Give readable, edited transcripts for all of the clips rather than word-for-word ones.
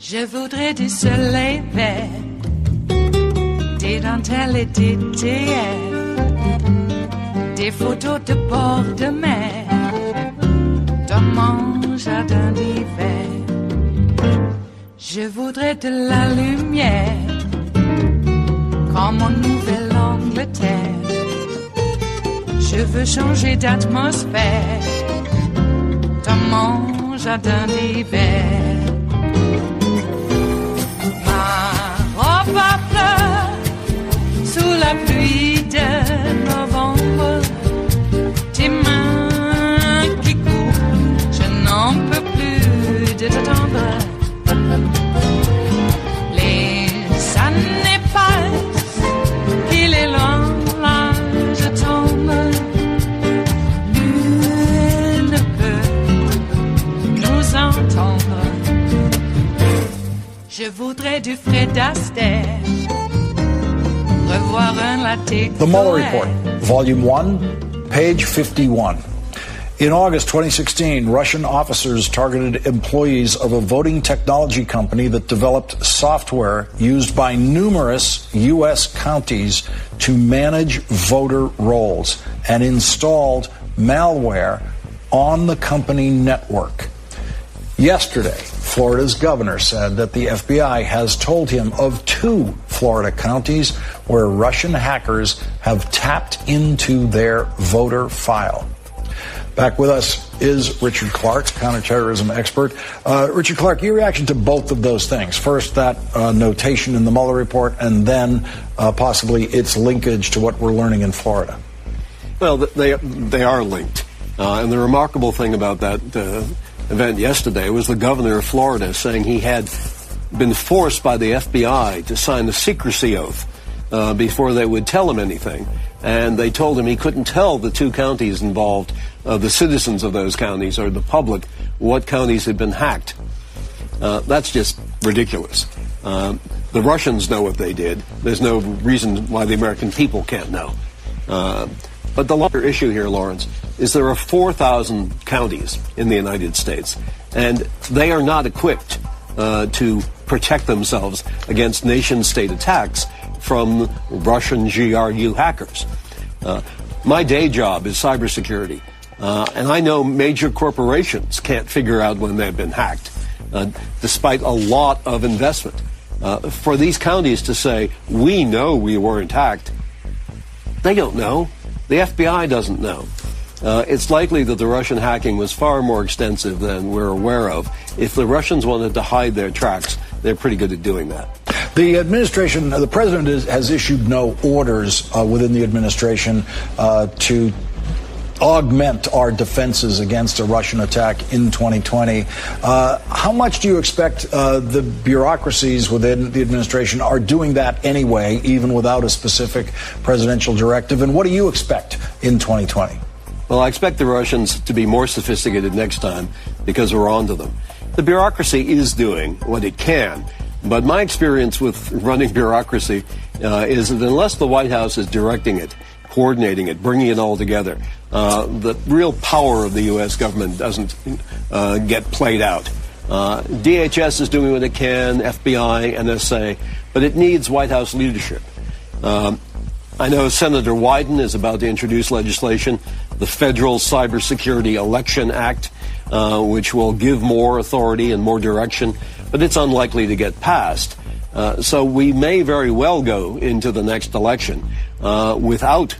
Je voudrais du soleil vert, des dentelles et des théières, des photos de bord de mer, dans mon jardin d'hiver. Je voudrais de la lumière, comme en Nouvelle-Angleterre. Je veux changer d'atmosphère, dans mon jardin d'hiver. Ma fleur, sous la pluie de novembre, tes mains qui courent, je n'en peux plus de t'attendre. Les années passent, qu'il est loin, là je tombe. Nul ne peut nous entendre. Je voudrais du Fred Astaire, revoir un latte. The Mueller Report, Volume 1, page 51. In August 2016, Russian officers targeted employees of a voting technology company that developed software used by numerous U.S. counties to manage voter rolls and installed malware on the company network. Yesterday, Florida's governor said that the FBI has told him of 2 Florida counties where Russian hackers have tapped into their voter file. Back with us is Richard Clarke, counterterrorism expert. Richard Clarke, your reaction to both of those things. First, that notation in the Mueller report, and then possibly its linkage to what we're learning in Florida. Well, they are linked. And the remarkable thing about that event yesterday was the governor of Florida saying he had been forced by the FBI to sign a secrecy oath before they would tell him anything. And they told him he couldn't tell the 2 counties involved, the citizens of those counties or the public, what counties had been hacked. That's just ridiculous. The Russians know what they did. There's no reason why the American people can't know. But the larger issue here, Lawrence, is there are 4,000 counties in the United States, and they are not equipped to protect themselves against nation-state attacks from Russian GRU hackers. My day job is cybersecurity, and I know major corporations can't figure out when they've been hacked, despite a lot of investment. For these counties to say, we know we weren't hacked, they don't know. The FBI doesn't know. It's likely that the Russian hacking was far more extensive than we're aware of. If the Russians wanted to hide their tracks, they're pretty good at doing that. The administration, the president has issued no orders within the administration to augment our defenses against a Russian attack in 2020. How much do you expect the bureaucracies within the administration are doing that anyway, even without a specific presidential directive? And what do you expect in 2020? Well, I expect the Russians to be more sophisticated next time because we're on to them. The bureaucracy is doing what it can, but my experience with running bureaucracy is that unless the White House is directing it, coordinating it, bringing it all together, the real power of the U.S. government doesn't get played out. DHS is doing what it can, FBI, NSA, but it needs White House leadership. I know Senator Wyden is about to introduce legislation, the Federal Cybersecurity Election Act, which will give more authority and more direction, but it's unlikely to get passed. So we may very well go into the next election without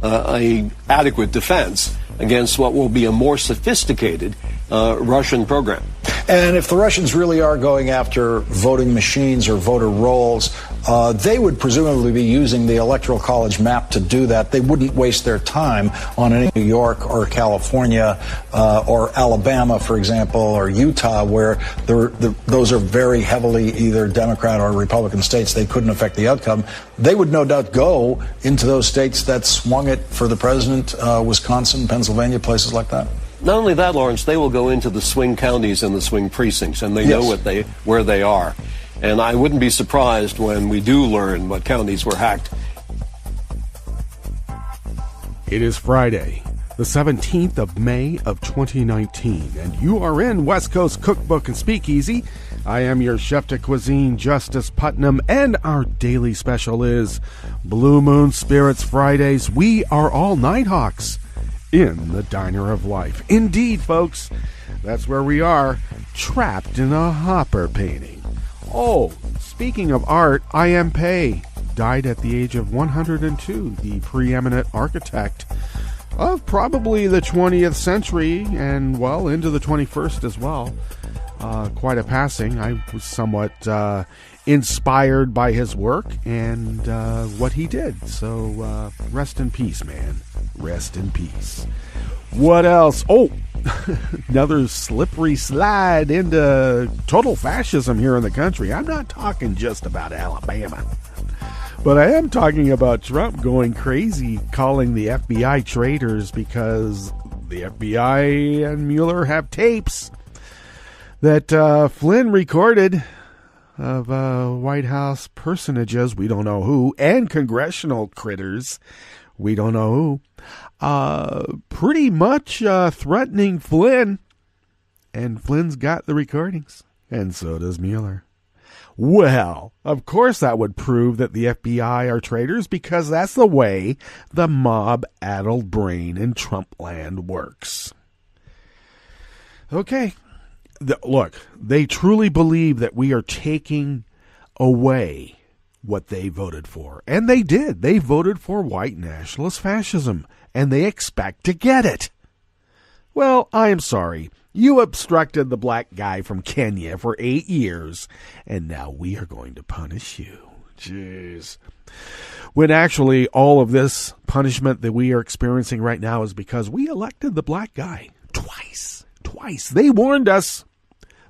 an adequate defense against what will be a more sophisticated Russian program. And if the Russians really are going after voting machines or voter rolls, They would presumably be using the Electoral College map to do that. They wouldn't waste their time on any New York or California or Alabama, for example, or Utah, where those are very heavily either Democrat or Republican states. They couldn't affect the outcome. They would no doubt go into those states that swung it for the president, Wisconsin, Pennsylvania, places like that. Not only that, Lawrence, they will go into the swing counties and the swing precincts, and they know where they are. And I wouldn't be surprised when we do learn what counties were hacked. It is Friday, the 17th of May of 2019, and you are in West Coast Cookbook and Speakeasy. I am your chef de cuisine, Justice Putnam, and our daily special is Blue Moon Spirits Fridays. We are all Nighthawks in the Diner of Life. Indeed, folks, that's where we are, trapped in a Hopper painting. Oh, speaking of art, I.M. Pei died at the age of 102, the preeminent architect of probably the 20th century and, well, into the 21st as well. Quite a passing. I was somewhat inspired by his work and what he did. So rest in peace, man. Rest in peace. What else? Oh, another slippery slide into total fascism here in the country. I'm not talking just about Alabama, but I am talking about Trump going crazy, calling the FBI traitors because the FBI and Mueller have tapes that Flynn recorded of White House personages, we don't know who, and congressional critters, we don't know who, pretty much threatening Flynn. And Flynn's got the recordings, and so does Mueller. Well, of course that would prove that the FBI are traitors, because that's the way the mob-addled brain in Trump land works. Okay. Look, they truly believe that we are taking away what they voted for. And they did. They voted for white nationalist fascism, and they expect to get it. Well, I am sorry. You obstructed the black guy from Kenya for 8 years, and now we are going to punish you. Jeez. When actually all of this punishment that we are experiencing right now is because we elected the black guy twice. They warned us.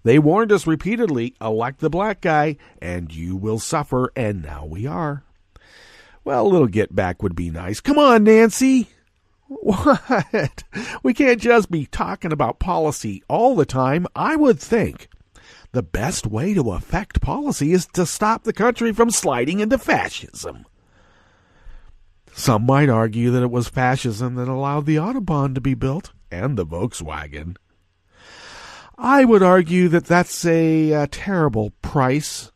They warned us repeatedly, elect the black guy and you will suffer, and now we are. Well, a little get back would be nice. Come on, Nancy. What? We can't just be talking about policy all the time. I would think the best way to affect policy is to stop the country from sliding into fascism. Some might argue that it was fascism that allowed the Autobahn to be built and the Volkswagen. I would argue that that's a terrible price,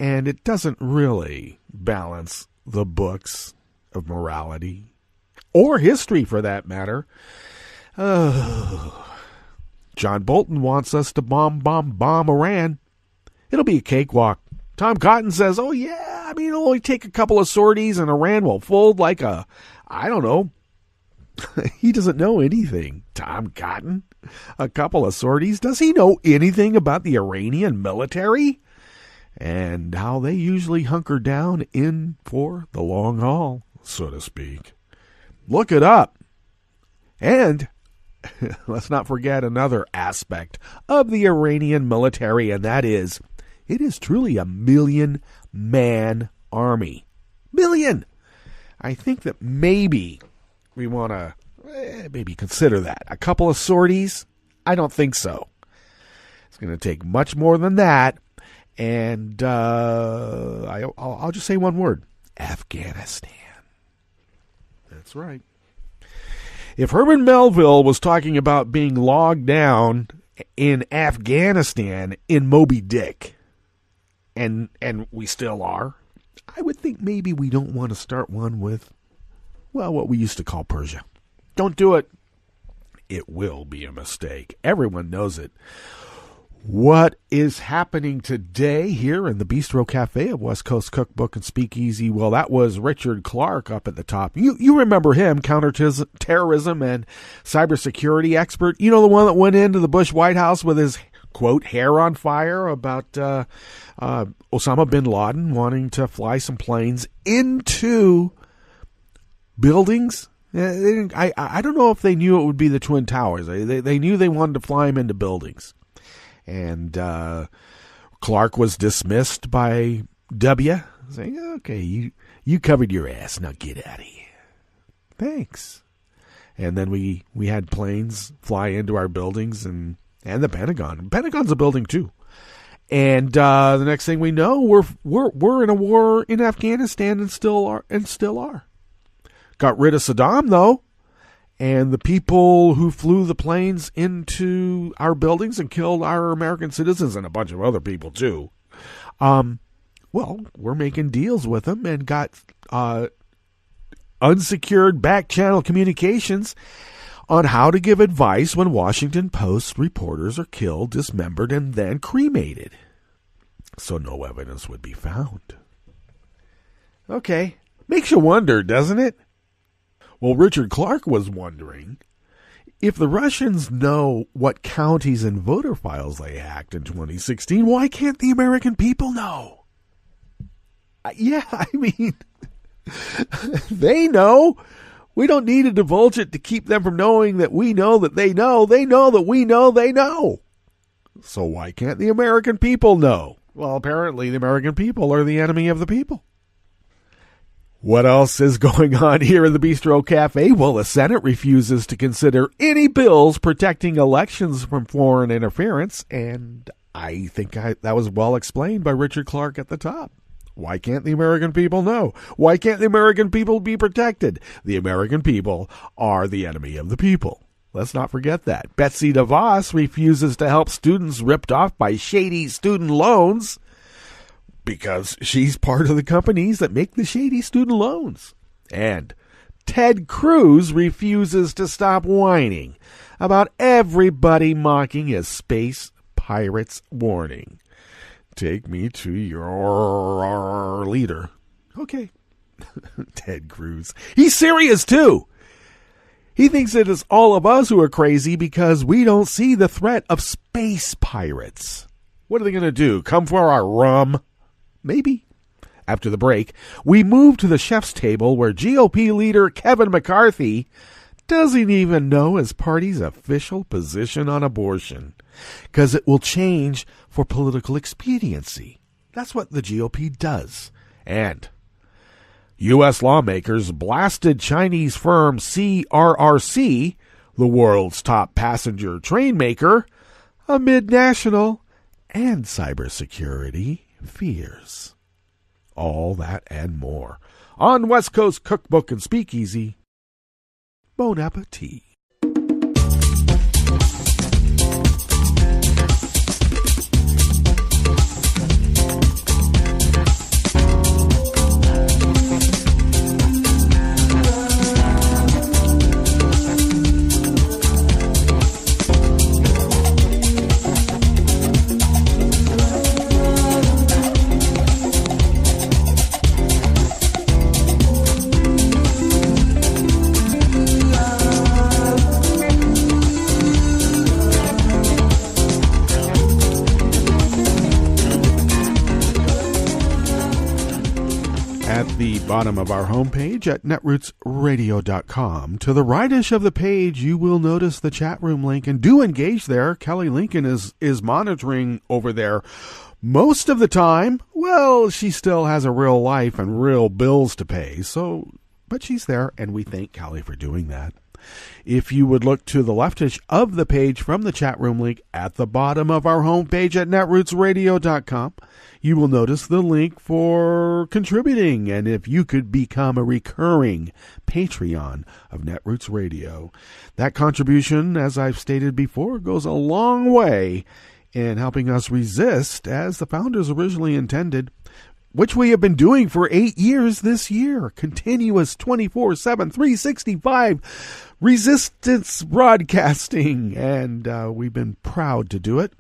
and it doesn't really balance the books of morality, or history for that matter. John Bolton wants us to bomb Iran. It'll be a cakewalk. Tom Cotton says, oh yeah, it'll only take a couple of sorties and Iran will fold like I don't know. He doesn't know anything, Tom Cotton. A couple of sorties. Does he know anything about the Iranian military and how they usually hunker down in for the long haul, so to speak? Look it up. And let's not forget another aspect of the Iranian military, and that is, it is truly a 1,000,000-man army. Million! I think that maybe we want to maybe consider that. A couple of sorties? I don't think so. It's going to take much more than that. And I'll just say one word. Afghanistan. That's right. If Herman Melville was talking about being logged down in Afghanistan in Moby Dick, and we still are, I would think maybe we don't want to start one with, well, what we used to call Persia. Don't do it. It will be a mistake. Everyone knows it. What is happening today here in the Bistro Cafe of West Coast Cookbook and Speakeasy? Well, that was Richard Clarke up at the top. You remember him, counter-terrorism and cybersecurity expert. You know, the one that went into the Bush White House with his quote, hair on fire about Osama bin Laden wanting to fly some planes into buildings. I don't know if they knew it would be the Twin Towers. They knew they wanted to fly them into buildings. And Clarke was dismissed by W, saying, okay, you covered your ass, now get out of here. Thanks. And then we had planes fly into our buildings and the Pentagon. The Pentagon's a building too. And the next thing we know, we're in a war in Afghanistan and still are. Got rid of Saddam though, and the people who flew the planes into our buildings and killed our American citizens and a bunch of other people too. Well, we're making deals with them and got unsecured back channel communications on how to give advice when Washington Post reporters are killed, dismembered, and then cremated. So no evidence would be found. Okay, makes you wonder, doesn't it? Well, Richard Clarke was wondering, if the Russians know what counties and voter files they hacked in 2016, why can't the American people know? Yeah, I mean, they know. We don't need to divulge it to keep them from knowing that we know that they know. They know that we know they know. So why can't the American people know? Well, apparently the American people are the enemy of the people. What else is going on here in the Bistro Cafe? Well, the Senate refuses to consider any bills protecting elections from foreign interference, and I think that was well explained by Richard Clarke at the top. Why can't the American people know? Why can't the American people be protected? The American people are the enemy of the people. Let's not forget that. Betsy DeVos refuses to help students ripped off by shady student loans because she's part of the companies that make the shady student loans. And Ted Cruz refuses to stop whining about everybody mocking his space pirates warning. Take me to your leader. Okay. Ted Cruz. He's serious, too. He thinks it is all of us who are crazy because we don't see the threat of space pirates. What are they going to do? Come for our rum? Maybe. After the break, we move to the chef's table where GOP leader Kevin McCarthy doesn't even know his party's official position on abortion, because it will change for political expediency. That's what the GOP does. And U.S. lawmakers blasted Chinese firm CRRC, the world's top passenger train maker, amid national and cybersecurity fears. All that and more on West Coast Cookbook and Speakeasy. Bon appetit. Bottom of our homepage at netrootsradio.com. To the rightish of the page, you will notice the chat room link, and do engage there. Kelly Lincoln is monitoring over there most of the time. Well, she still has a real life and real bills to pay, but she's there, and we thank Kelly for doing that. If you would look to the leftish of the page from the chat room link at the bottom of our homepage at netrootsradio.com, you will notice the link for contributing. And if you could become a recurring Patreon of Netroots Radio, that contribution, as I've stated before, goes a long way in helping us resist, as the founders originally intended, which we have been doing for 8 years this year. Continuous 24/7, 365 resistance broadcasting. And we've been proud to do it.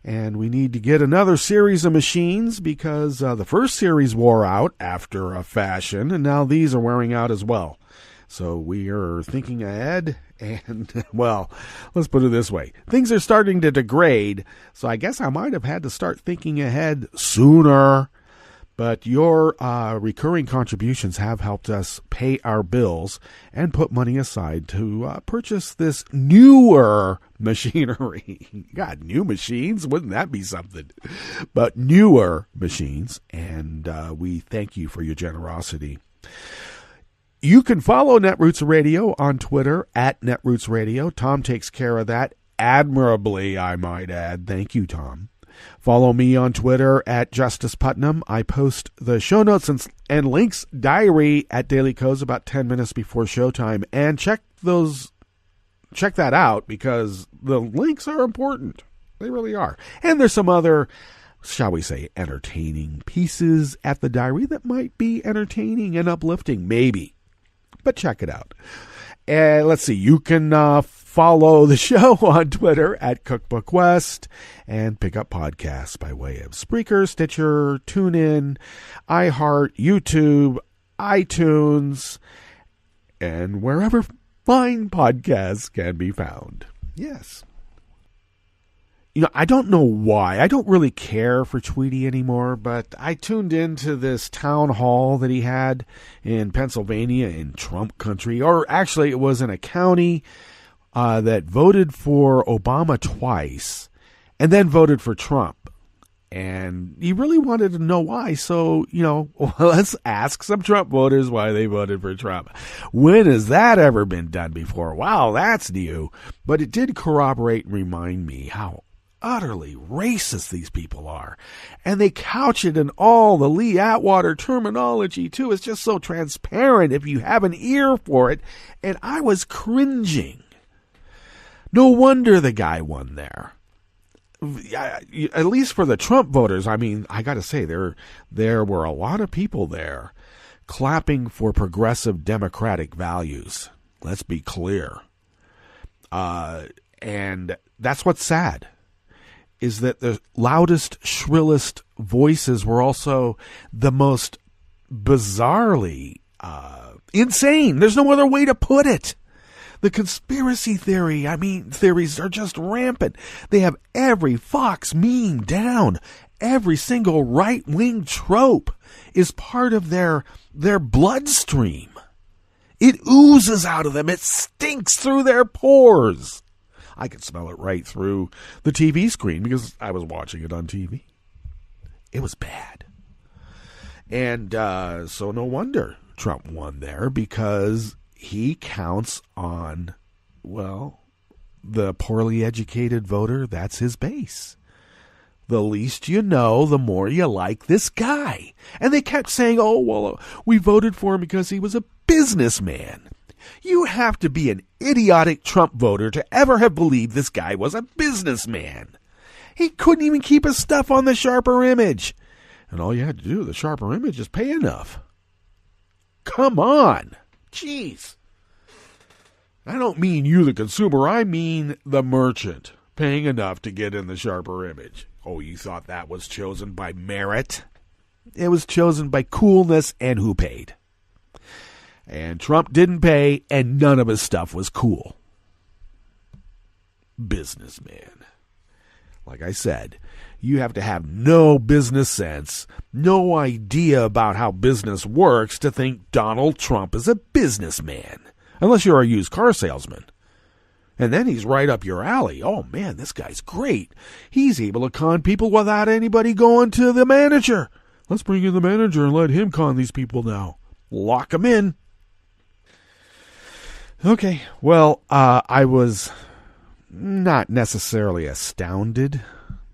And we need to get another series of machines because the first series wore out after a fashion, and now these are wearing out as well. So we are thinking ahead, and, well, let's put it this way. Things are starting to degrade, so I guess I might have had to start thinking ahead sooner. But your recurring contributions have helped us pay our bills and put money aside to purchase this newer machinery. God, new machines? Wouldn't that be something? But newer machines, and we thank you for your generosity. You can follow Netroots Radio on Twitter at Netroots Radio. Tom takes care of that admirably, I might add. Thank you, Tom. Follow me on Twitter at Justice Putnam. I post the show notes and links diary at Daily Codes about 10 minutes before showtime. And check that out because the links are important. They really are. And there's some other, shall we say, entertaining pieces at the diary that might be entertaining and uplifting, maybe. But check it out. And let's see, you can follow the show on Twitter at Cookbook West and pick up podcasts by way of Spreaker, Stitcher, TuneIn, iHeart, YouTube, iTunes, and wherever fine podcasts can be found. Yes. You know, I don't know why. I don't really care for Tweety anymore, but I tuned into this town hall that he had in Pennsylvania in Trump country, or actually it was in a county that voted for Obama twice and then voted for Trump. And he really wanted to know why. So, let's ask some Trump voters why they voted for Trump. When has that ever been done before? Wow, that's new. But it did corroborate and remind me how utterly racist these people are. And they couch it in all the Lee Atwater terminology, too. It's just so transparent if you have an ear for it. And I was cringing. No wonder the guy won there. At least for the Trump voters. I mean, I got to say, there were a lot of people there clapping for progressive democratic values. Let's be clear. And that's what's sad, is that the loudest, shrillest voices were also the most bizarrely insane. There's no other way to put it. The conspiracy theories are just rampant. They have every Fox meme down. Every single right-wing trope is part of their bloodstream. It oozes out of them. It stinks through their pores. I could smell it right through the TV screen because I was watching it on TV. It was bad. And so no wonder Trump won there, because he counts on, well, the poorly educated voter. That's his base. The least you know, the more you like this guy. And they kept saying, we voted for him because he was a businessman. You have to be an idiotic Trump voter to ever have believed this guy was a businessman. He couldn't even keep his stuff on the sharper image. And all you had to do, the sharper image, is pay enough. Come on. Jeez. I don't mean you, the consumer. I mean the merchant paying enough to get in the sharper image. Oh, you thought that was chosen by merit? It was chosen by coolness and who paid. And Trump didn't pay, and none of his stuff was cool. Businessman. Like I said, you have to have no business sense, no idea about how business works to think Donald Trump is a businessman. Unless you're a used car salesman. And then he's right up your alley. Oh, man, this guy's great. He's able to con people without anybody going to the manager. Let's bring in the manager and let him con these people now. Lock him in. Okay, well, I was not necessarily astounded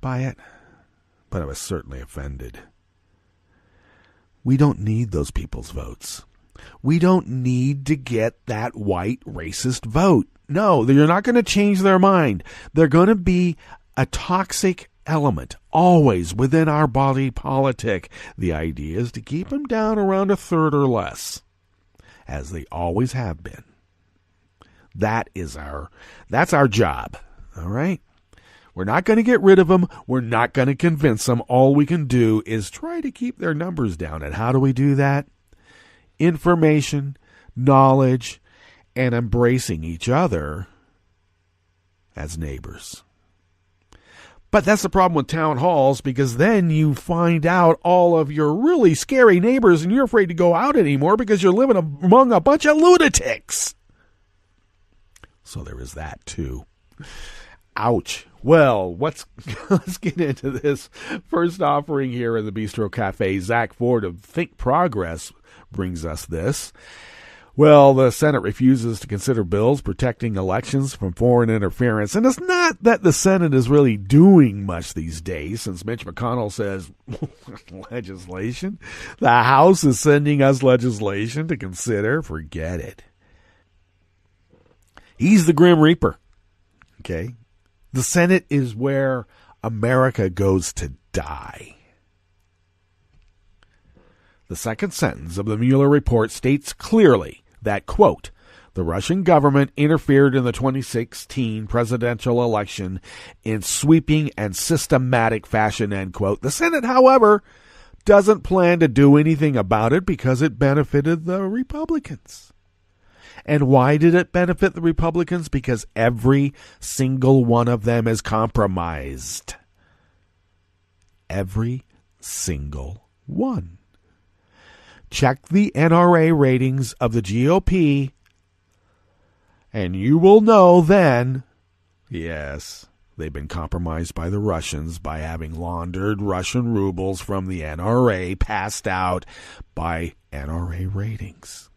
by it, but I was certainly offended. We don't need those people's votes. We don't need to get that white racist vote. No, you're not going to change their mind. They're going to be a toxic element always within our body politic. The idea is to keep them down around a third or less, as they always have been. That's our job. All right? We're not going to get rid of them. We're not going to convince them. All we can do is try to keep their numbers down. And how do we do that? Information, knowledge, and embracing each other as neighbors. But that's the problem with town halls, because then you find out all of your really scary neighbors and you're afraid to go out anymore because you're living among a bunch of lunatics. So there is that too. Ouch. Well, let's get into this first offering here in the Bistro Cafe. Zach Ford of Think Progress brings us this. Well, the Senate refuses to consider bills protecting elections from foreign interference. And it's not that the Senate is really doing much these days, since Mitch McConnell says, legislation? The House is sending us legislation to consider. Forget it. He's the Grim Reaper. Okay? The Senate is where America goes to die. The second sentence of the Mueller report states clearly that, quote, the Russian government interfered in the 2016 presidential election in sweeping and systematic fashion, end quote. The Senate, however, doesn't plan to do anything about it because it benefited the Republicans. And why did it benefit the Republicans? Because every single one of them is compromised. Every single one. Check the NRA ratings of the GOP, and you will know then, yes, they've been compromised by the Russians by having laundered Russian rubles from the NRA passed out by NRA ratings.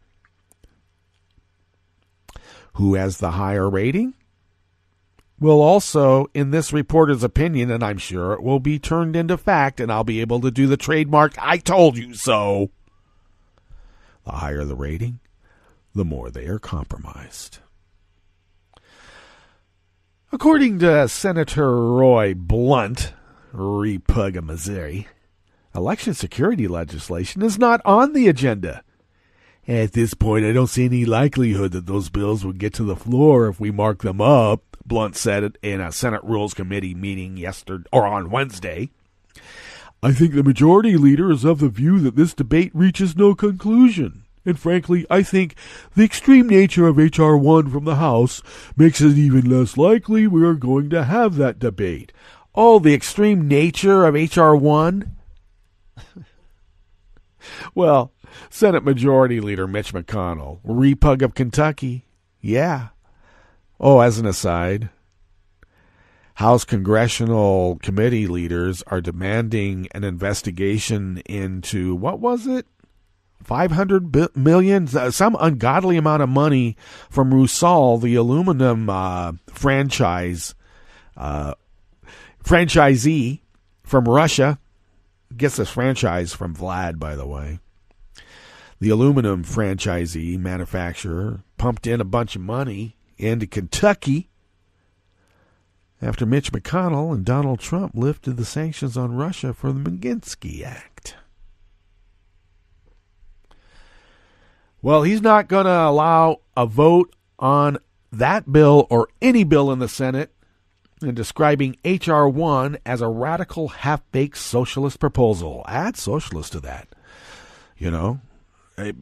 Who has the higher rating? Will also, in this reporter's opinion, and I'm sure it will be turned into fact, and I'll be able to do the trademark, I told you so. The higher the rating, the more they are compromised. According to Senator Roy Blunt, Repug of Missouri, election security legislation is not on the agenda. At this point, I don't see any likelihood that those bills would get to the floor if we mark them up, Blunt said it in a Senate Rules Committee meeting on Wednesday. I think the majority leader is of the view that this debate reaches no conclusion. And frankly, I think the extreme nature of H.R. 1 from the House makes it even less likely we are going to have that debate. Oh, the extreme nature of H.R. 1? Well, Senate Majority Leader Mitch McConnell, Repug of Kentucky, yeah. Oh, as an aside, House Congressional Committee leaders are demanding an investigation into, what was it? $500 million, some ungodly amount of money from Rusal, the aluminum franchisee from Russia. Gets this franchise from Vlad, by the way. The aluminum franchisee manufacturer pumped in a bunch of money into Kentucky after Mitch McConnell and Donald Trump lifted the sanctions on Russia for the Magnitsky Act. Well, he's not going to allow a vote on that bill or any bill in the Senate and describing H.R. 1 as a radical, half-baked socialist proposal. Add socialist to that. You know,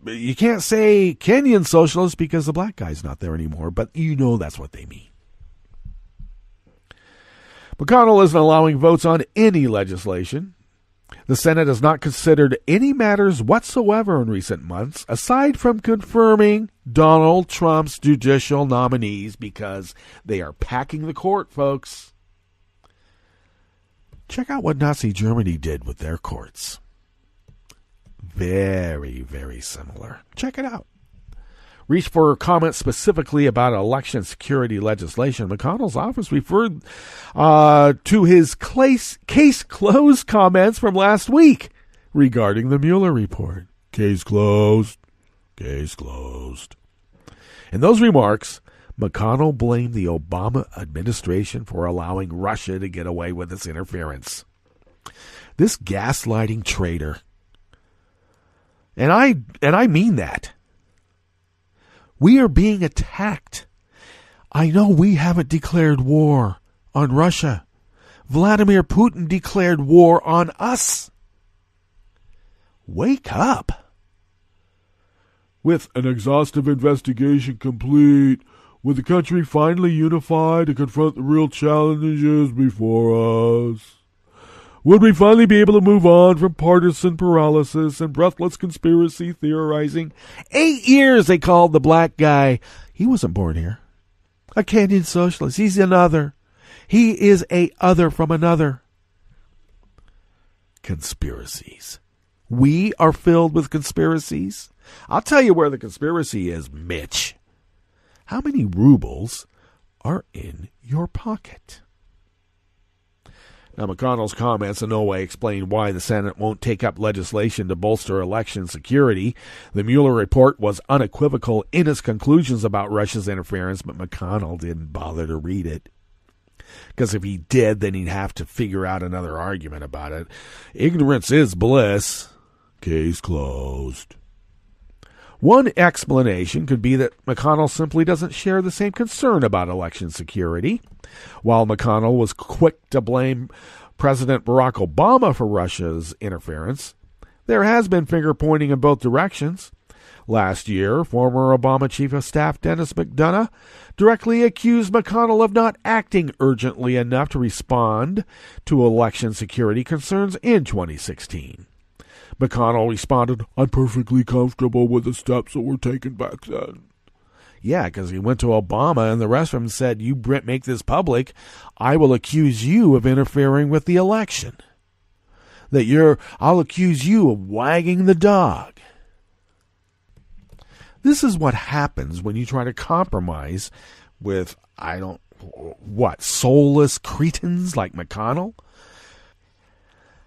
you can't say Kenyan socialist because the black guy's not there anymore, but you know that's what they mean. McConnell isn't allowing votes on any legislation. The Senate has not considered any matters whatsoever in recent months, aside from confirming Donald Trump's judicial nominees, because they are packing the court, folks. Check out what Nazi Germany did with their courts. Very, very similar. Check it out. Reached for comments specifically about election security legislation. McConnell's office referred to his case closed comments from last week regarding the Mueller report. Case closed. Case closed. In those remarks, McConnell blamed the Obama administration for allowing Russia to get away with its interference. This gaslighting traitor. And I mean that. We are being attacked. I know we haven't declared war on Russia. Vladimir Putin declared war on us. Wake up. With an exhaustive investigation complete, with the country finally unified to confront the real challenges before us, would we finally be able to move on from partisan paralysis and breathless conspiracy theorizing? 8 years they called the black guy. He wasn't born here. A Kenyan socialist. He's another. He is a other from another. Conspiracies. We are filled with conspiracies. I'll tell you where the conspiracy is, Mitch. How many rubles are in your pocket? Now, McConnell's comments in no way explain why the Senate won't take up legislation to bolster election security. The Mueller report was unequivocal in its conclusions about Russia's interference, but McConnell didn't bother to read it. Because if he did, then he'd have to figure out another argument about it. Ignorance is bliss. Case closed. One explanation could be that McConnell simply doesn't share the same concern about election security. While McConnell was quick to blame President Barack Obama for Russia's interference, there has been finger-pointing in both directions. Last year, former Obama Chief of Staff Dennis McDonough directly accused McConnell of not acting urgently enough to respond to election security concerns in 2016. McConnell responded, "I'm perfectly comfortable with the steps that were taken back then." Yeah, because he went to Obama and the rest of them said, "You make this public, I will accuse you of interfering with the election. I'll accuse you of wagging the dog." This is what happens when you try to compromise with, soulless cretins like McConnell?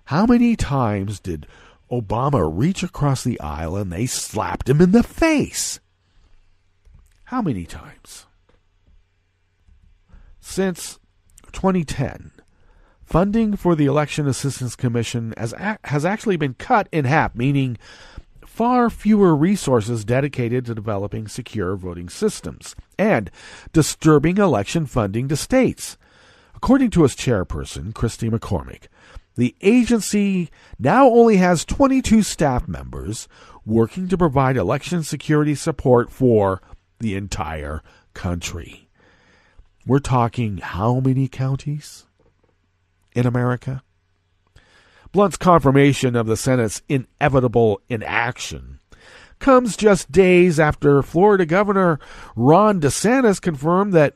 How many times did Obama reach across the aisle and they slapped him in the face? How many times? Since 2010, funding for the Election Assistance Commission has actually been cut in half, meaning far fewer resources dedicated to developing secure voting systems and disturbing election funding to states. According to its chairperson, Christy McCormick, the agency now only has 22 staff members working to provide election security support for the entire country. We're talking how many counties in America? Blunt's confirmation of the Senate's inevitable inaction comes just days after Florida Governor Ron DeSantis confirmed that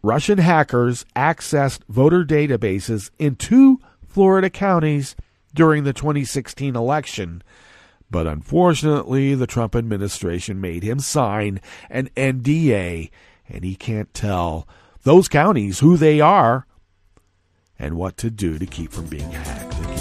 Russian hackers accessed voter databases in 2 Florida counties during the 2016 election. But unfortunately, the Trump administration made him sign an NDA, and he can't tell those counties who they are and what to do to keep from being hacked again.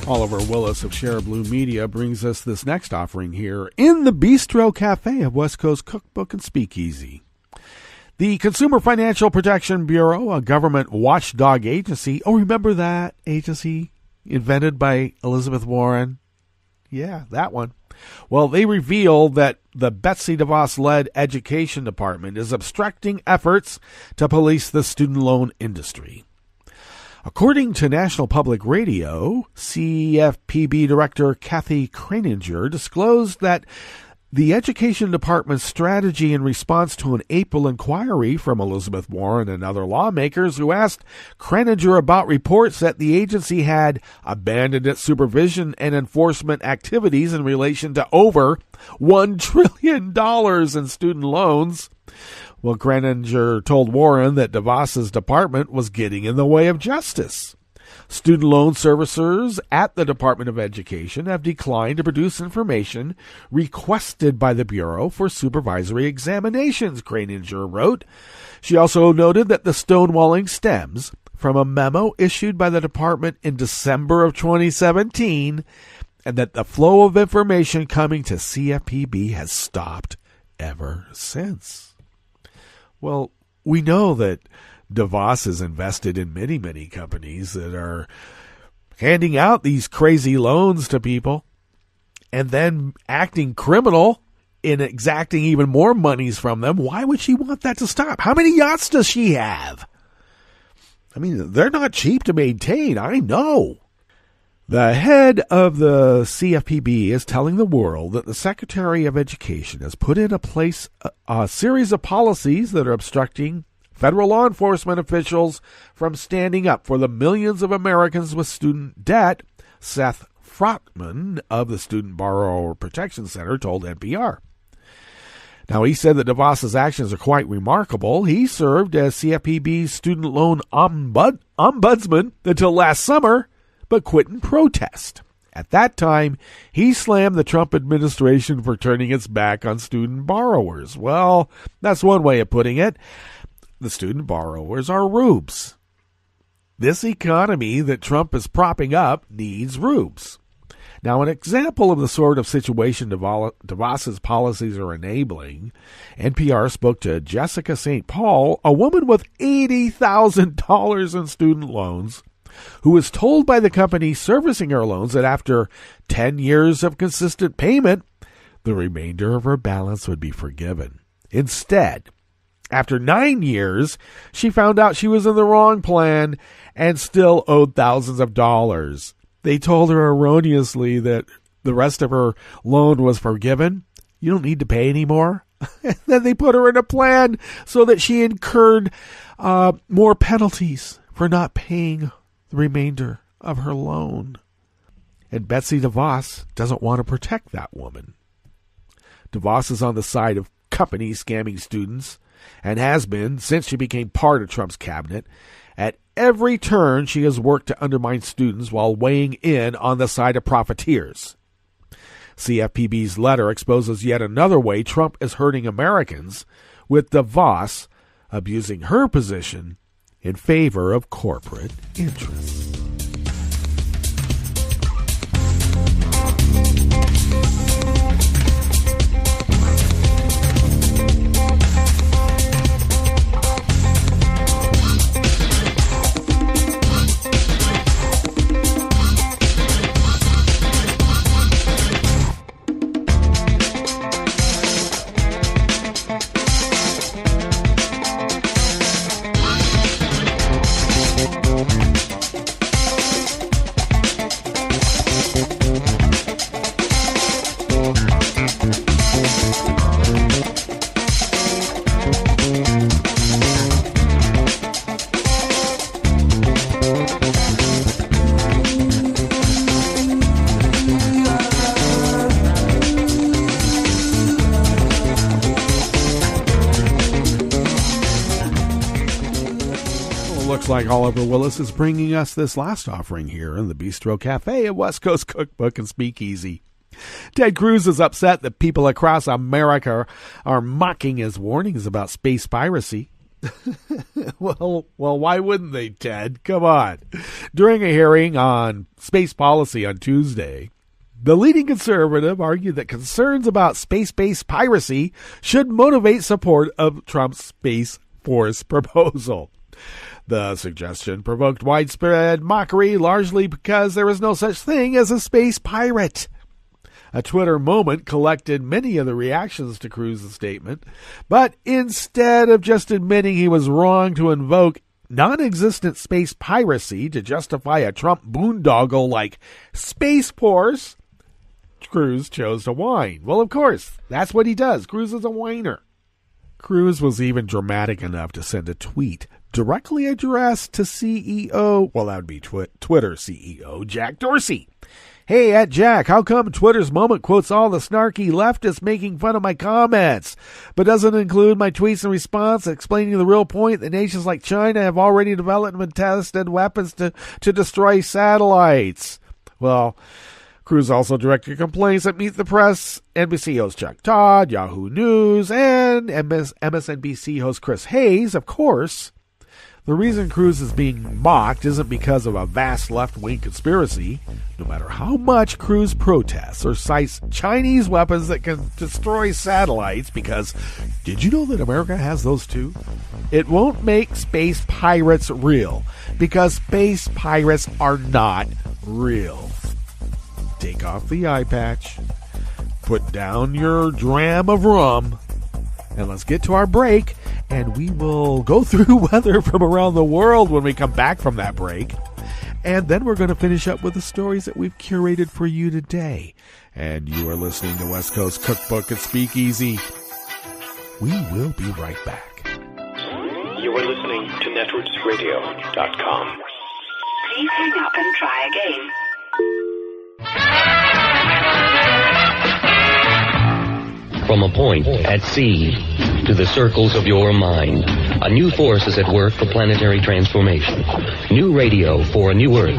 Oliver Willis of Share Blue Media brings us this next offering here in the Bistro Cafe of West Coast Cookbook and Speakeasy. The Consumer Financial Protection Bureau, a government watchdog agency. Oh, remember that agency invented by Elizabeth Warren? Yeah, that one. Well, they revealed that the Betsy DeVos-led Education Department is obstructing efforts to police the student loan industry. According to National Public Radio, CFPB Director Kathy Kraninger disclosed that the Education Department's strategy in response to an April inquiry from Elizabeth Warren and other lawmakers who asked Kraninger about reports that the agency had abandoned its supervision and enforcement activities in relation to over $1 trillion in student loans. Well, Kraninger told Warren that DeVos's department was getting in the way of justice. Student loan servicers at the Department of Education have declined to produce information requested by the Bureau for supervisory examinations, Kraninger wrote. She also noted that the stonewalling stems from a memo issued by the department in December of 2017 and that the flow of information coming to CFPB has stopped ever since. Well, we know that DeVos is invested in many, many companies that are handing out these crazy loans to people and then acting criminal in exacting even more monies from them. Why would she want that to stop? How many yachts does she have? I mean, they're not cheap to maintain, I know. The head of the CFPB is telling the world that the Secretary of Education has put in place a series of policies that are obstructing federal law enforcement officials from standing up for the millions of Americans with student debt, Seth Frotman of the Student Borrower Protection Center told NPR. Now, he said that DeVos's actions are quite remarkable. He served as CFPB's student loan ombudsman until last summer, but quit in protest. At that time, he slammed the Trump administration for turning its back on student borrowers. Well, that's one way of putting it. The student borrowers are rubes. This economy that Trump is propping up needs rubes. Now, an example of the sort of situation DeVos's policies are enabling, NPR spoke to Jessica St. Paul, a woman with $80,000 in student loans, who was told by the company servicing her loans that after 10 years of consistent payment, the remainder of her balance would be forgiven. Instead, after 9 years, she found out she was in the wrong plan and still owed thousands of dollars. They told her erroneously that the rest of her loan was forgiven. You don't need to pay anymore. Then they put her in a plan so that she incurred more penalties for not paying the remainder of her loan. And Betsy DeVos doesn't want to protect that woman. DeVos is on the side of companies scamming students and has been since she became part of Trump's cabinet. At every turn, she has worked to undermine students while weighing in on the side of profiteers. CFPB's letter exposes yet another way Trump is hurting Americans, with DeVos abusing her position in favor of corporate interests. Like Oliver Willis is bringing us this last offering here in the Bistro Cafe at West Coast Cookbook and Speakeasy. Ted Cruz is upset that people across America are mocking his warnings about space piracy. Well, why wouldn't they, Ted? Come on. During a hearing on space policy on Tuesday, the leading conservative argued that concerns about space-based piracy should motivate support of Trump's Space Force proposal. The suggestion provoked widespread mockery, largely because there is no such thing as a space pirate. A Twitter moment collected many of the reactions to Cruz's statement, but instead of just admitting he was wrong to invoke non-existent space piracy to justify a Trump boondoggle like Space Force, Cruz chose to whine. Well, of course, that's what he does. Cruz is a whiner. Cruz was even dramatic enough to send a tweet directly addressed to CEO, well, that would be Twitter CEO, Jack Dorsey. Hey, at Jack, how come Twitter's moment quotes all the snarky leftists making fun of my comments, but doesn't include my tweets in response explaining the real point that nations like China have already developed and tested weapons to destroy satellites? Well, Cruz also directed complaints at Meet the Press, NBC host Chuck Todd, Yahoo News, and MSNBC host Chris Hayes, of course. The reason Cruz is being mocked isn't because of a vast left-wing conspiracy. No matter how much Cruz protests or cites Chinese weapons that can destroy satellites, because did you know that America has those too? It won't make space pirates real, because space pirates are not real. Take off the eye patch, put down your dram of rum, and let's get to our break, and we will go through weather from around the world when we come back from that break. And then we're going to finish up with the stories that we've curated for you today. And you are listening to West Coast Cookbook and Speakeasy. We will be right back. You are listening to networksradio.com. Please hang up and try again. From a point at sea to the circles of your mind, a new force is at work for planetary transformation. New radio for a new Earth.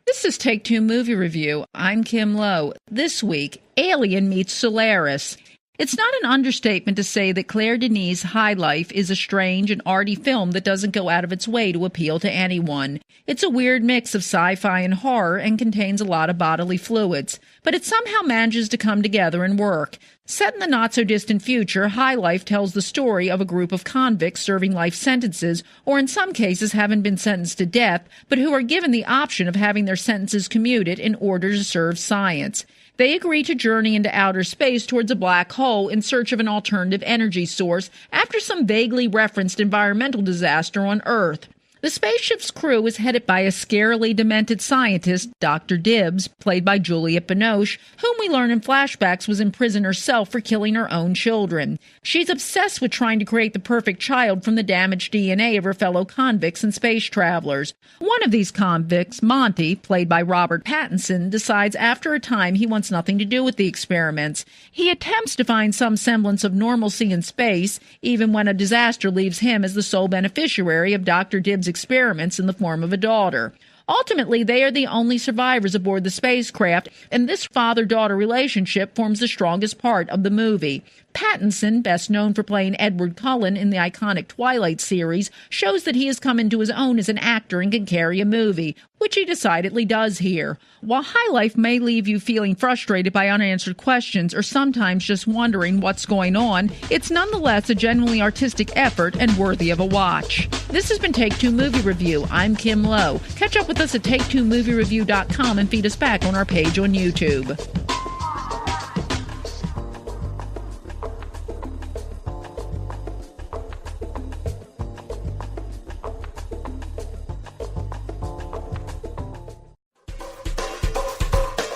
This is Take Two Movie Review. I'm Kim Lowe. This week, Alien meets Solaris. It's not an understatement to say that Claire Denis' High Life is a strange and arty film that doesn't go out of its way to appeal to anyone. It's a weird mix of sci-fi and horror and contains a lot of bodily fluids, but it somehow manages to come together and work. Set in the not-so-distant future, High Life tells the story of a group of convicts serving life sentences, or in some cases haven't been sentenced to death, but who are given the option of having their sentences commuted in order to serve science. They agree to journey into outer space towards a black hole in search of an alternative energy source after some vaguely referenced environmental disaster on Earth. The spaceship's crew is headed by a scarily demented scientist, Dr. Dibbs, played by Juliette Binoche, whom we learn in flashbacks was in prison herself for killing her own children. She's obsessed with trying to create the perfect child from the damaged DNA of her fellow convicts and space travelers. One of these convicts, Monty, played by Robert Pattinson, decides after a time he wants nothing to do with the experiments. He attempts to find some semblance of normalcy in space, even when a disaster leaves him as the sole beneficiary of Dr. Dibbs' experiments in the form of a daughter. Ultimately, they are the only survivors aboard the spacecraft, and this father-daughter relationship forms the strongest part of the movie. Pattinson, best known for playing Edward Cullen in the iconic Twilight series, shows that he has come into his own as an actor and can carry a movie, which he decidedly does here. While High Life may leave you feeling frustrated by unanswered questions or sometimes just wondering what's going on, it's nonetheless a genuinely artistic effort and worthy of a watch. This has been Take Two Movie Review. I'm Kim Lowe. Catch up with us at TakeTwoMovieReview.com and feed us back on our page on YouTube.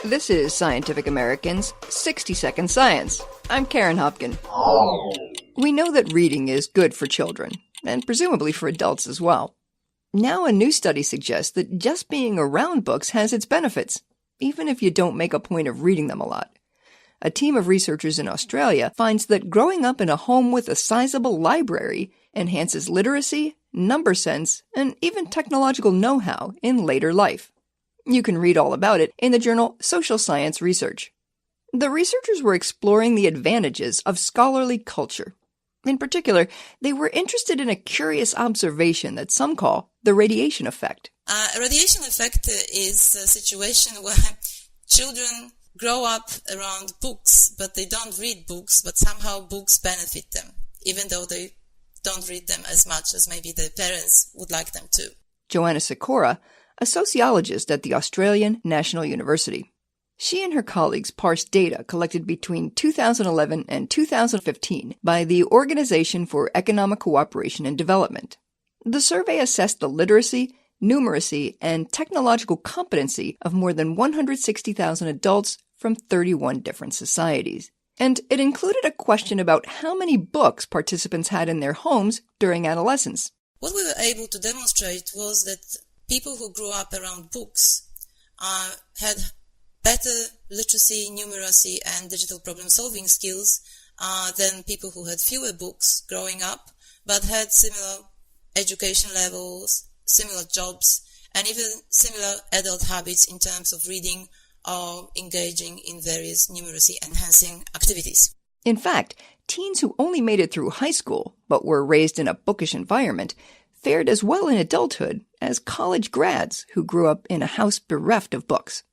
This is Scientific American's 60-Second Science. I'm Karen Hopkin. We know that reading is good for children, and presumably for adults as well. Now a new study suggests that just being around books has its benefits, even if you don't make a point of reading them a lot. A team of researchers in Australia finds that growing up in a home with a sizable library enhances literacy, number sense, and even technological know-how in later life. You can read all about it in the journal Social Science Research. The researchers were exploring the advantages of scholarly culture. In particular, they were interested in a curious observation that some call the radiation effect. Radiation effect is a situation where children grow up around books, but they don't read books, but somehow books benefit them, even though they don't read them as much as maybe their parents would like them to. Joanna Sikora, a sociologist at the Australian National University. She and her colleagues parsed data collected between 2011 and 2015 by the Organization for Economic Cooperation and Development. The survey assessed the literacy, numeracy, and technological competency of more than 160,000 adults from 31 different societies. And it included a question about how many books participants had in their homes during adolescence. What we were able to demonstrate was that people who grew up around books had better literacy, numeracy, and digital problem-solving skills than people who had fewer books growing up, but had similar education levels, similar jobs, and even similar adult habits in terms of reading or engaging in various numeracy-enhancing activities. In fact, teens who only made it through high school but were raised in a bookish environment fared as well in adulthood as college grads who grew up in a house bereft of books.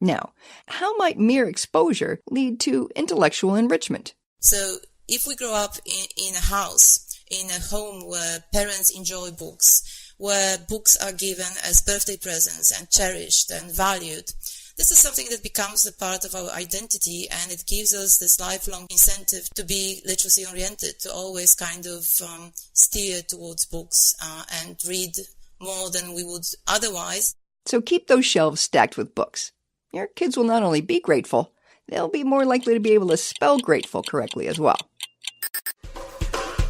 Now, how might mere exposure lead to intellectual enrichment? So, if we grow up in a house, in a home where parents enjoy books, where books are given as birthday presents and cherished and valued, this is something that becomes a part of our identity, and it gives us this lifelong incentive to be literacy oriented, to always kind of steer towards books and read more than we would otherwise. So keep those shelves stacked with books. Your kids will not only be grateful, they'll be more likely to be able to spell grateful correctly as well.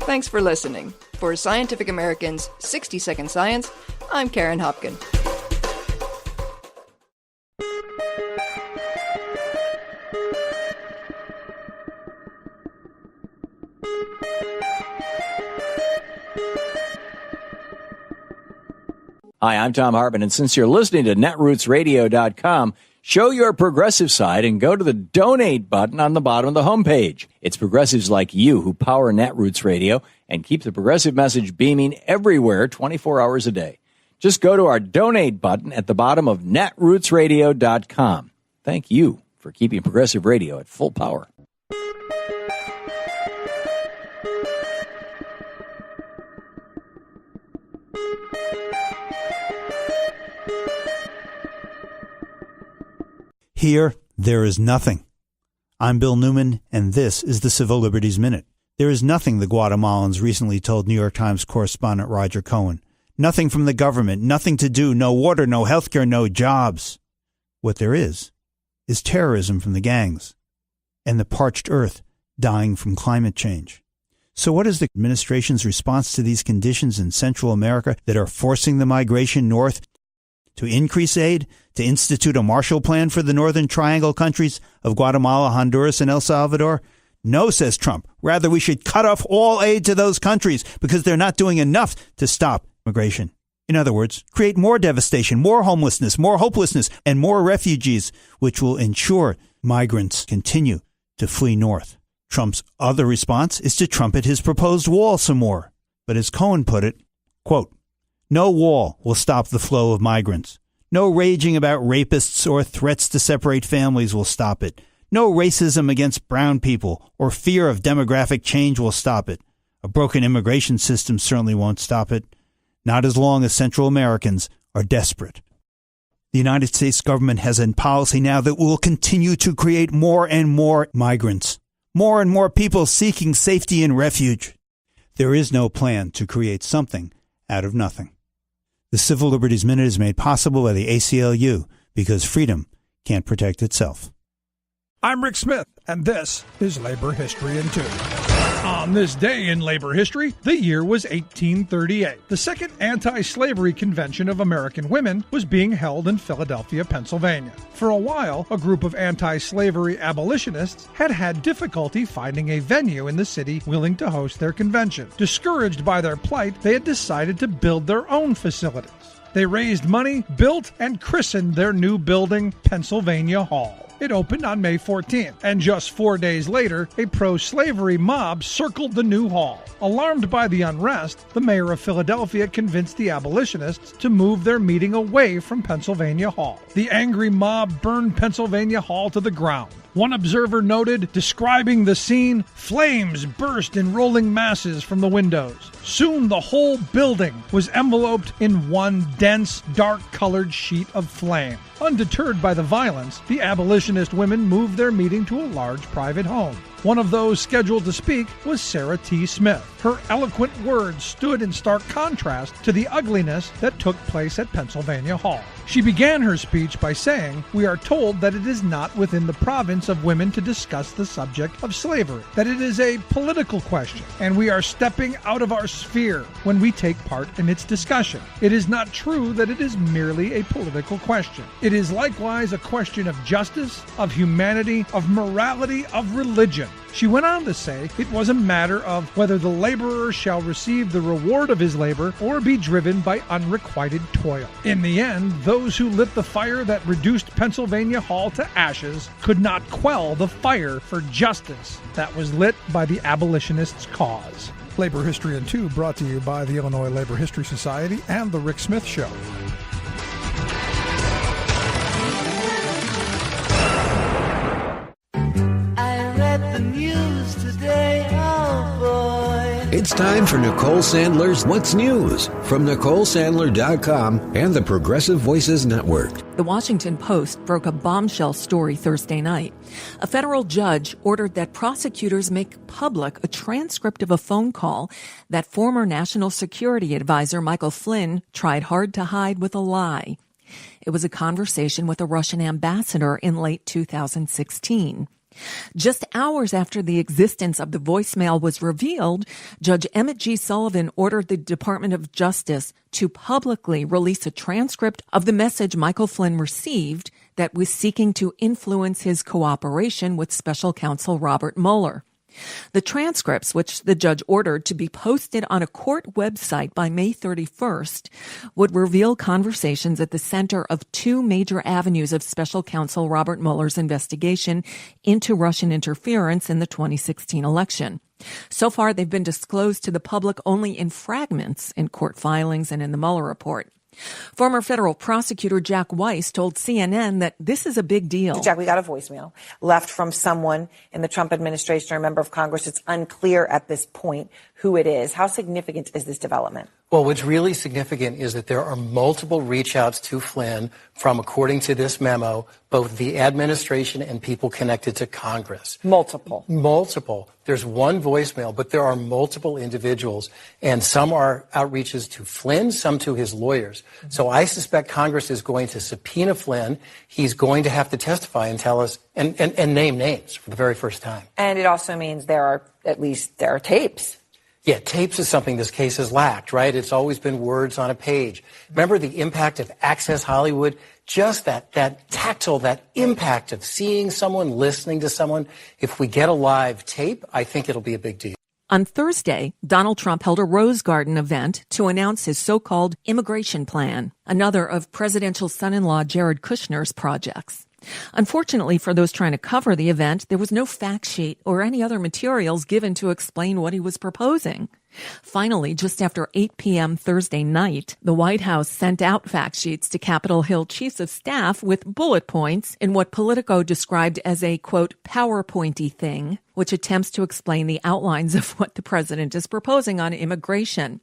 Thanks for listening. For Scientific American's 60-Second Science, I'm Karen Hopkin. Hi, I'm Tom Hartman, and since you're listening to netrootsradio.com, show your progressive side and go to the donate button on the bottom of the homepage. It's progressives like you who power Netroots Radio and keep the progressive message beaming everywhere 24 hours a day. Just go to our donate button at the bottom of netrootsradio.com. Thank you for keeping progressive radio at full power. Here, there is nothing. I'm Bill Newman, and this is the Civil Liberties Minute. There is nothing, the Guatemalans recently told New York Times correspondent Roger Cohen. Nothing from the government, nothing to do, no water, no healthcare, no jobs. What there is terrorism from the gangs and the parched earth dying from climate change. So what is the administration's response to these conditions in Central America that are forcing the migration north? To increase aid? To institute a Marshall Plan for the Northern Triangle countries of Guatemala, Honduras, and El Salvador? No, says Trump. Rather, we should cut off all aid to those countries because they're not doing enough to stop migration. In other words, create more devastation, more homelessness, more hopelessness, and more refugees, which will ensure migrants continue to flee north. Trump's other response is to trumpet his proposed wall some more. But as Cohen put it, quote, no wall will stop the flow of migrants. No raging about rapists or threats to separate families will stop it. No racism against brown people or fear of demographic change will stop it. A broken immigration system certainly won't stop it. Not as long as Central Americans are desperate. The United States government has a policy now that will continue to create more and more migrants. More and more people seeking safety and refuge. There is no plan to create something out of nothing. The Civil Liberties Minute is made possible by the ACLU because freedom can't protect itself. I'm Rick Smith, and this is Labor History in 2. On this day in labor history, the year was 1838. The second anti-slavery convention of American women was being held in Philadelphia, Pennsylvania. For a while, a group of anti-slavery abolitionists had had difficulty finding a venue in the city willing to host their convention. Discouraged by their plight, they had decided to build their own facilities. They raised money, built, and christened their new building Pennsylvania Hall. It opened on May 14th, and just 4 days later, a pro-slavery mob circled the new hall. Alarmed by the unrest, the mayor of Philadelphia convinced the abolitionists to move their meeting away from Pennsylvania Hall. The angry mob burned Pennsylvania Hall to the ground. One observer noted, describing the scene, flames burst in rolling masses from the windows. Soon the whole building was enveloped in one dense, dark-colored sheet of flame. Undeterred by the violence, the abolitionist women moved their meeting to a large private home. One of those scheduled to speak was Sarah T. Smith. Her eloquent words stood in stark contrast to the ugliness that took place at Pennsylvania Hall. She began her speech by saying, "We are told that it is not within the province of women to discuss the subject of slavery, that it is a political question, and we are stepping out of our sphere when we take part in its discussion. It is not true that it is merely a political question. It is likewise a question of justice, of humanity, of morality, of religion. religion. She went on to say it was a matter of whether the laborer shall receive the reward of his labor or be driven by unrequited toil. In the end, those who lit the fire that reduced Pennsylvania Hall to ashes could not quell the fire for justice that was lit by the abolitionists' cause. Labor History in 2 brought to you by the Illinois Labor History Society and The Rick Smith Show. I read the news today, oh boy. It's time for Nicole Sandler's What's News from NicoleSandler.com and the Progressive Voices Network. The Washington Post broke a bombshell story Thursday night. A federal judge ordered that prosecutors make public a transcript of a phone call that former National Security Advisor Michael Flynn tried hard to hide with a lie. It was a conversation with a Russian ambassador in late 2016. Just hours after the existence of the voicemail was revealed, Judge Emmett G. Sullivan ordered the Department of Justice to publicly release a transcript of the message Michael Flynn received that was seeking to influence his cooperation with Special Counsel Robert Mueller. The transcripts, which the judge ordered to be posted on a court website by May 31st, would reveal conversations at the center of two major avenues of Special Counsel Robert Mueller's investigation into Russian interference in the 2016 election. So far, they've been disclosed to the public only in fragments in court filings and in the Mueller report. Former federal prosecutor Jack Weiss told CNN that this is a big deal. Jack, we got a voicemail left from someone in the Trump administration or a member of Congress. It's unclear at this point who it is. How significant is this development? Well, what's really significant is that there are multiple reach-outs to Flynn from, according to this memo, both the administration and people connected to Congress. Multiple. There's one voicemail, but there are multiple individuals, and some are outreaches to Flynn, some to his lawyers. Mm-hmm. So I suspect Congress is going to subpoena Flynn. He's going to have to testify and tell us and name names for the very first time. And it also means there are tapes. Yeah, tapes is something this case has lacked, right? It's always been words on a page. Remember the impact of Access Hollywood? Just that tactile, that impact of seeing someone, listening to someone. If we get a live tape, I think it'll be a big deal. On Thursday, Donald Trump held a Rose Garden event to announce his so-called immigration plan, another of presidential son-in-law Jared Kushner's projects. Unfortunately for those trying to cover the event, there was no fact sheet or any other materials given to explain what he was proposing. Finally, just after 8 p.m. Thursday night, the White House sent out fact sheets to Capitol Hill chiefs of staff with bullet points in what Politico described as a, quote, PowerPointy thing, which attempts to explain the outlines of what the president is proposing on immigration.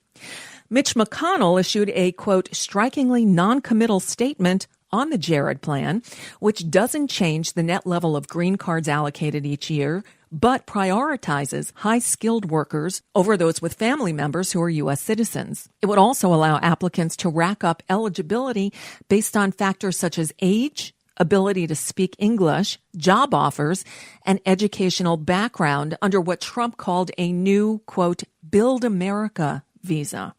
Mitch McConnell issued a, quote, strikingly non-committal statement on the Jared plan, which doesn't change the net level of green cards allocated each year, but prioritizes high-skilled workers over those with family members who are U.S. citizens. It would also allow applicants to rack up eligibility based on factors such as age, ability to speak English, job offers, and educational background under what Trump called a new, quote, Build America visa.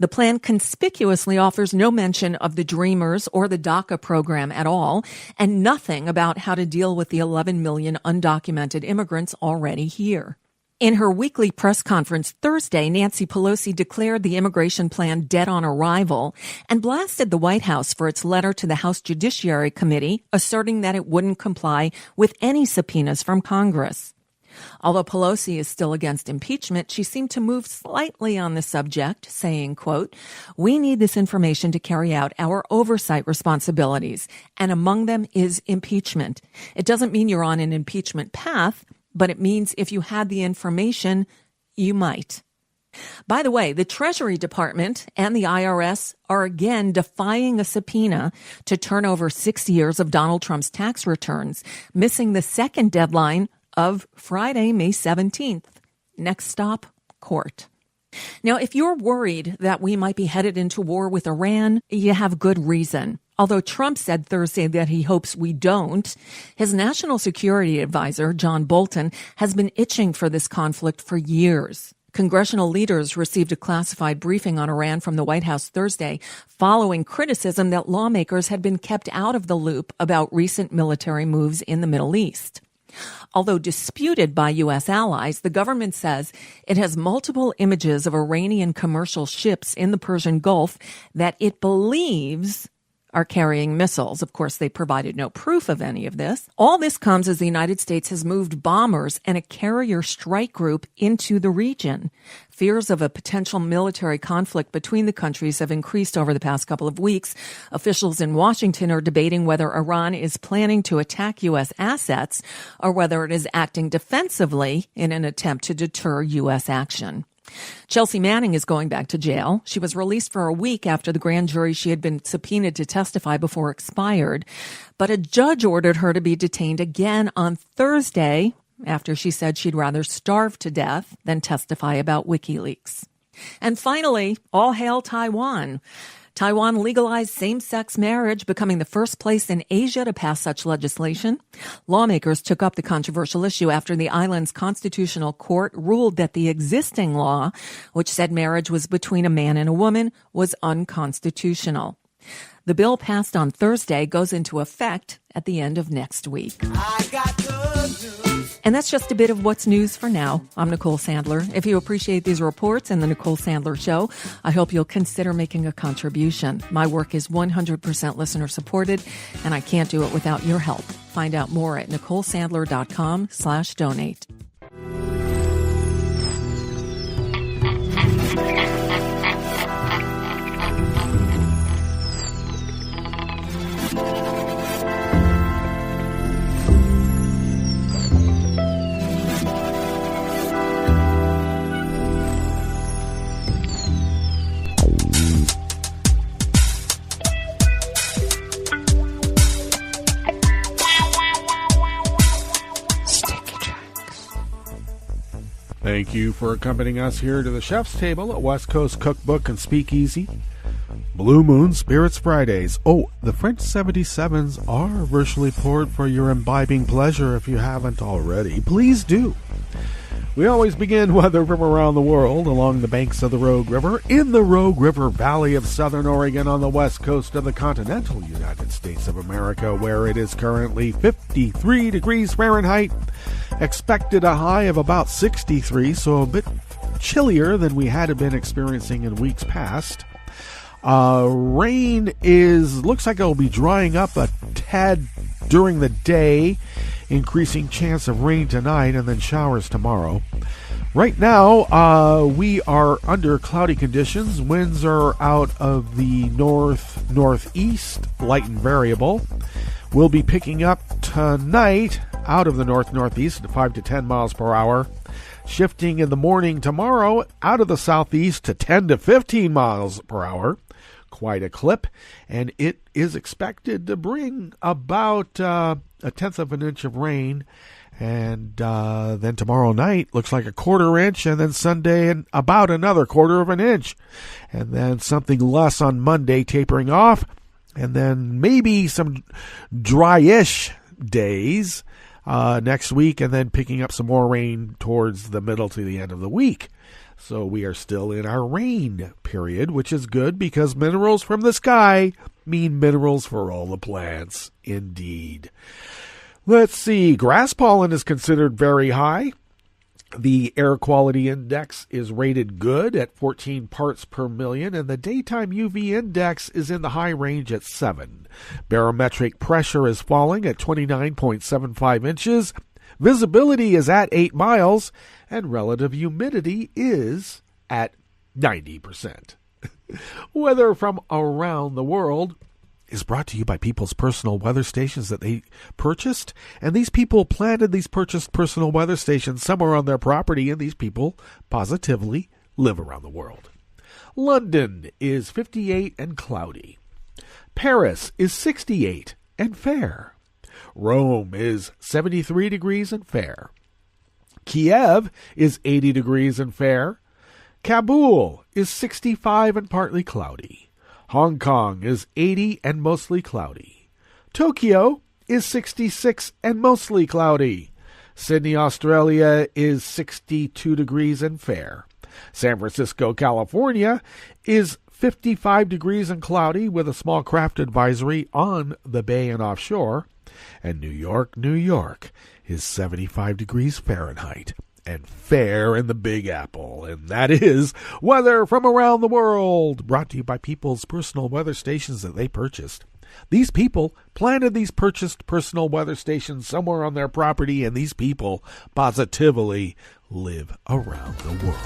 The plan conspicuously offers no mention of the Dreamers or the DACA program at all, and nothing about how to deal with the 11 million undocumented immigrants already here. In her weekly press conference Thursday, Nancy Pelosi declared the immigration plan dead on arrival and blasted the White House for its letter to the House Judiciary Committee, asserting that it wouldn't comply with any subpoenas from Congress. Although Pelosi is still against impeachment, she seemed to move slightly on the subject, saying, quote, we need this information to carry out our oversight responsibilities, and among them is impeachment. It doesn't mean you're on an impeachment path, but it means if you had the information, you might. By the way, the Treasury Department and the IRS are again defying a subpoena to turn over 6 years of Donald Trump's tax returns, missing the second deadline of Friday, May 17th. Next stop, court. Now, if you're worried that we might be headed into war with Iran, you have good reason. Although Trump said Thursday that he hopes we don't, his national security advisor, John Bolton, has been itching for this conflict for years. Congressional leaders received a classified briefing on Iran from the White House Thursday, following criticism that lawmakers had been kept out of the loop about recent military moves in the Middle East. Although disputed by U.S. allies, the government says it has multiple images of Iranian commercial ships in the Persian Gulf that it believes are carrying missiles. Of course, they provided no proof of any of this. All this comes as the United States has moved bombers and a carrier strike group into the region. Fears of a potential military conflict between the countries have increased over the past couple of weeks. Officials in Washington are debating whether Iran is planning to attack U.S. assets or whether it is acting defensively in an attempt to deter U.S. action. Chelsea Manning is going back to jail. She was released for a week after the grand jury she had been subpoenaed to testify before expired. But a judge ordered her to be detained again on Thursday after she said she'd rather starve to death than testify about WikiLeaks. And finally, all hail Taiwan. Taiwan legalized same-sex marriage, becoming the first place in Asia to pass such legislation. Lawmakers took up the controversial issue after the island's constitutional court ruled that the existing law, which said marriage was between a man and a woman, was unconstitutional. The bill passed on Thursday goes into effect at the end of next week. And that's just a bit of what's news for now. I'm Nicole Sandler. If you appreciate these reports and the Nicole Sandler Show, I hope you'll consider making a contribution. My work is 100% listener supported, and I can't do it without your help. Find out more at NicoleSandler.com/donate. Thank you for accompanying us here to the Chef's Table at West Coast Cookbook and Speakeasy. Blue Moon Spirits Fridays. Oh, the French 77s are virtually poured for your imbibing pleasure if you haven't already. Please do. We always begin weather from around the world along the banks of the Rogue River, in the Rogue River Valley of southern Oregon on the west coast of the continental United States of America, where it is currently 53 degrees Fahrenheit. Expected a high of about 63, so a bit chillier than we had been experiencing in weeks past. Rain looks like it'll be drying up a tad during the day, increasing chance of rain tonight and then showers tomorrow. Right now, we are under cloudy conditions. Winds are out of the northeast, light and variable. We'll be picking up tonight out of the northeast at 5 to 10 miles per hour. Shifting in the morning tomorrow out of the southeast to 10 to 15 miles per hour. Quite a clip. And it is expected to bring about a tenth of an inch of rain. And then tomorrow night looks like a quarter inch. And then Sunday and about another quarter of an inch. And then something less on Monday, tapering off. And then maybe some dry-ish days next week, and then picking up some more rain towards the middle to the end of the week. So we are still in our rain period, which is good because minerals from the sky mean minerals for all the plants. Indeed. Let's see. Grass pollen is considered very high. The air quality index is rated good at 14 parts per million, and the daytime UV index is in the high range at 7. Barometric pressure is falling at 29.75 inches. Visibility is at 8 miles, and relative humidity is at 90%. Weather from around the world is brought to you by people's personal weather stations that they purchased. And these people planted these purchased personal weather stations somewhere on their property, and these people positively live around the world. London is 58 and cloudy. Paris is 68 and fair. Rome is 73 degrees and fair. Kiev is 80 degrees and fair. Kabul is 65 and partly cloudy. Hong Kong is 80 and mostly cloudy. Tokyo is 66 and mostly cloudy. Sydney, Australia is 62 degrees and fair. San Francisco, California is 55 degrees and cloudy with a small craft advisory on the bay and offshore. And New York, New York is 75 degrees Fahrenheit and fair in the Big Apple. And that is weather from around the world, brought to you by people's personal weather stations that they purchased. These people planted these purchased personal weather stations somewhere on their property, and these people positively live around the world.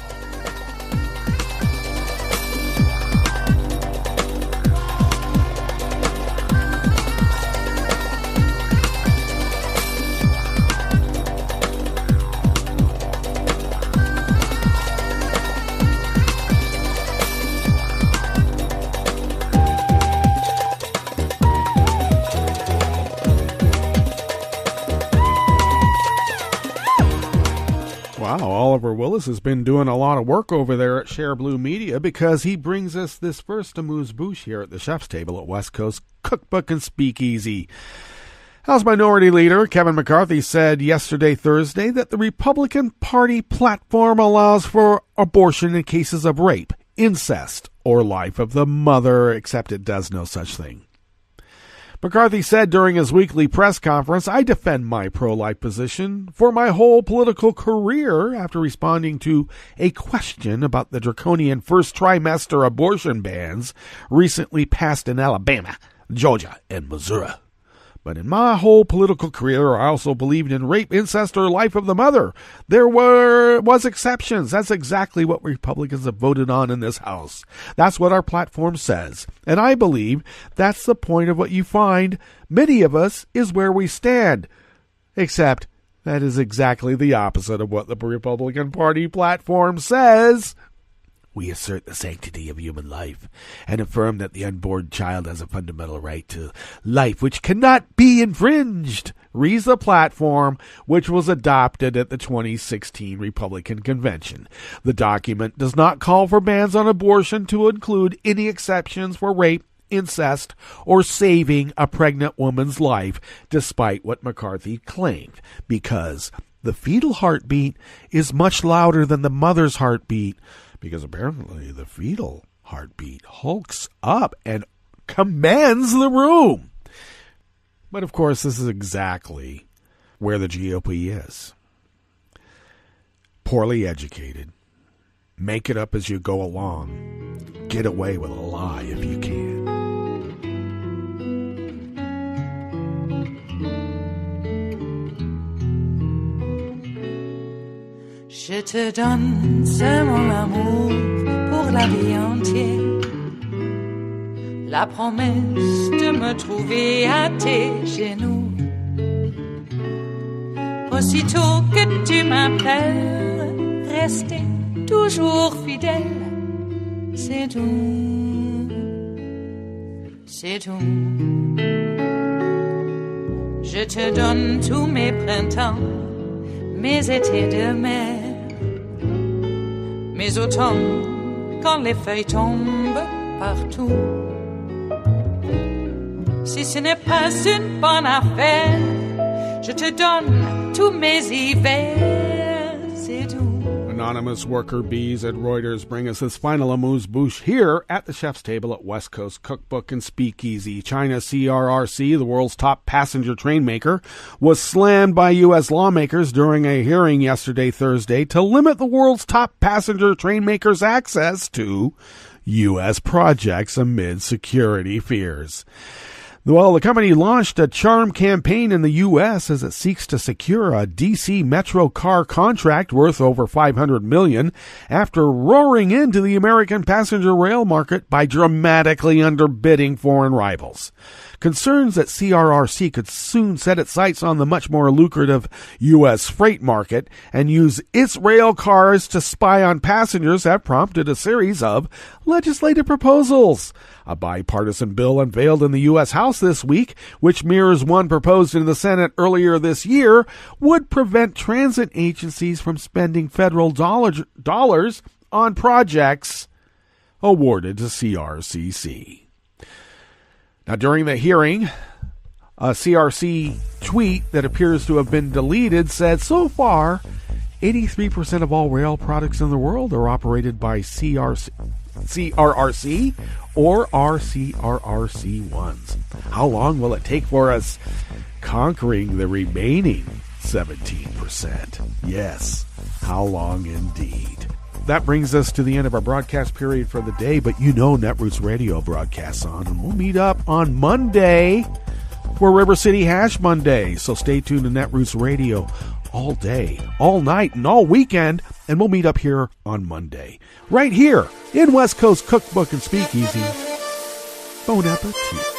Wow, Oliver Willis has been doing a lot of work over there at Share Blue Media, because he brings us this first amuse-bouche here at the chef's table at West Coast Cookbook and Speakeasy. House Minority Leader Kevin McCarthy said yesterday, Thursday, that the Republican Party platform allows for abortion in cases of rape, incest, or life of the mother, except it does no such thing. McCarthy said during his weekly press conference, "I defend my pro-life position for my whole political career," after responding to a question about the draconian first trimester abortion bans recently passed in Alabama, Georgia, and Missouri. "But in my whole political career, I also believed in rape, incest, or life of the mother. There was exceptions. That's exactly what Republicans have voted on in this House. That's what our platform says. And I believe that's the point of what you find, many of us, is where we stand. Except that is exactly the opposite of what the Republican Party platform says. We assert the sanctity of human life and affirm that the unborn child has a fundamental right to life which cannot be infringed," reads the platform, which was adopted at the 2016 Republican Convention. The document does not call for bans on abortion to include any exceptions for rape, incest, or saving a pregnant woman's life, despite what McCarthy claimed, because the fetal heartbeat is much louder than the mother's heartbeat, because apparently the fetal heartbeat hulks up and commands the room. But of course, this is exactly where the GOP is. Poorly educated. Make it up as you go along. Get away with a lie if you can. Je te donne ce mon amour pour la vie entière, la promesse de me trouver à tes genoux. Aussitôt que tu m'appelles, rester toujours fidèle, c'est tout, c'est tout. Je te donne tous mes printemps, mes étés de mer, mes automnes quand les feuilles tombent partout. Si ce n'est pas une bonne affaire, je te donne tous mes hivers, c'est tout. Anonymous worker bees at Reuters bring us this final amuse-bouche here at the chef's table at West Coast Cookbook and Speakeasy. China's CRRC, the world's top passenger train maker, was slammed by U.S. lawmakers during a hearing yesterday, Thursday, to limit the world's top passenger train maker's access to U.S. projects amid security fears. Well, the company launched a charm campaign in the U.S. as it seeks to secure a D.C. Metro car contract worth over $500 million after roaring into the American passenger rail market by dramatically underbidding foreign rivals. Concerns that CRRC could soon set its sights on the much more lucrative U.S. freight market and use its rail cars to spy on passengers have prompted a series of legislative proposals. A bipartisan bill unveiled in the U.S. House this week, which mirrors one proposed in the Senate earlier this year, would prevent transit agencies from spending federal dollars on projects awarded to CRCC. Now, during the hearing, a CRC tweet that appears to have been deleted said, so far, 83% of all rail products in the world are operated by CRC. CRRC or our CRRC ones? How long will it take for us conquering the remaining 17%? Yes, how long indeed. That brings us to the end of our broadcast period for the day, but you know Netroots Radio broadcasts on, and we'll meet up on Monday for River City Hash Monday. So stay tuned to Netroots Radio all day, all night, and all weekend, and we'll meet up here on Monday, right here in West Coast Cookbook and Speakeasy. Bon appetit.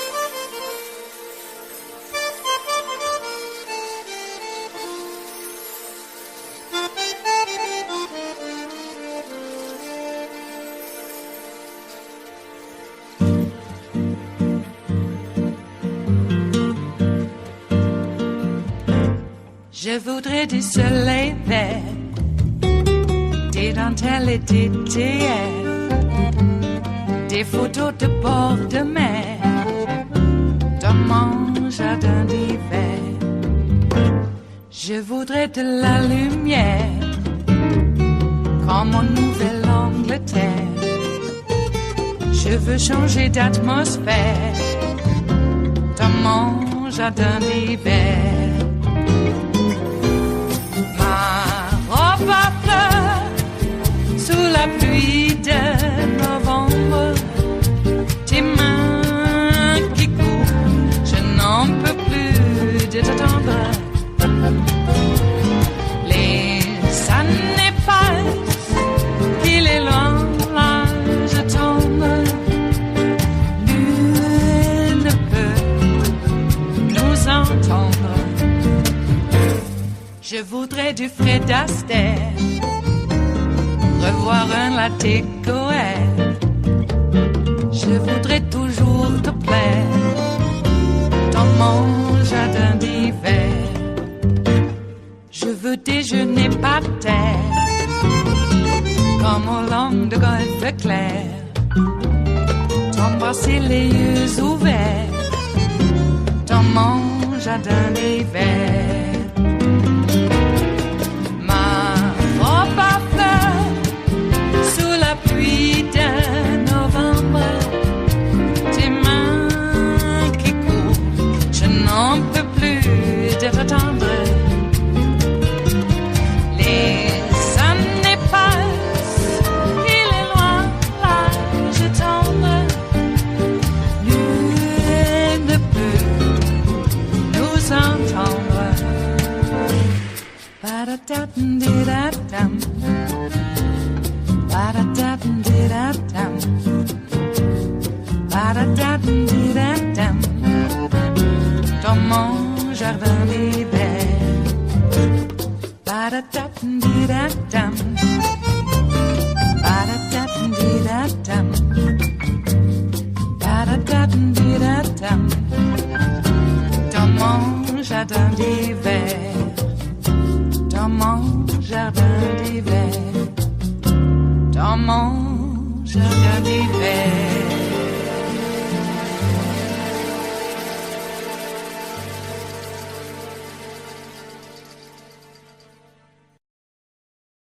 Je voudrais du soleil vert, des dentelles et des théières, des photos de bord de mer, dans mon jardin d'hiver. Je voudrais de la lumière, comme en Nouvelle-Angleterre. Je veux changer d'atmosphère, dans mon jardin d'hiver. Robe à fleurs, sous la pluie de novembre, tes mains qui courent, je n'en peux plus de t'attendre. Les années passent, il est loin, l'âge tombe, nul ne peut nous entendre. Je voudrais du Fred Astaire, revoir un latte Goer. Je voudrais toujours te plaire, dans mon jardin d'hiver. Je veux déjeuner par terre, comme au long de golfe clair. T'embrasser les yeux ouverts, dans mon jardin d'hiver. De novembre, tes mains qui courent, je n'en peux plus de t'attendre. Les années passent, il est loin, l'âge tombe, nul ne peut nous entendre. Ba-da-da-dum-di-da-dum. Ba-da-da-dum-di-da-dum. Ba-da-da-dum-di-da-dum. Dans mon jardin d'hiver. Ba-da-da-dum-di-da-dum. Ba-da-da-dum-di-da-dum. Ba-da-da-dum-di-da-dum. Dans mon jardin d'hiver. Dans mon jardin d'hiver. Dans mon jardin d'hiver.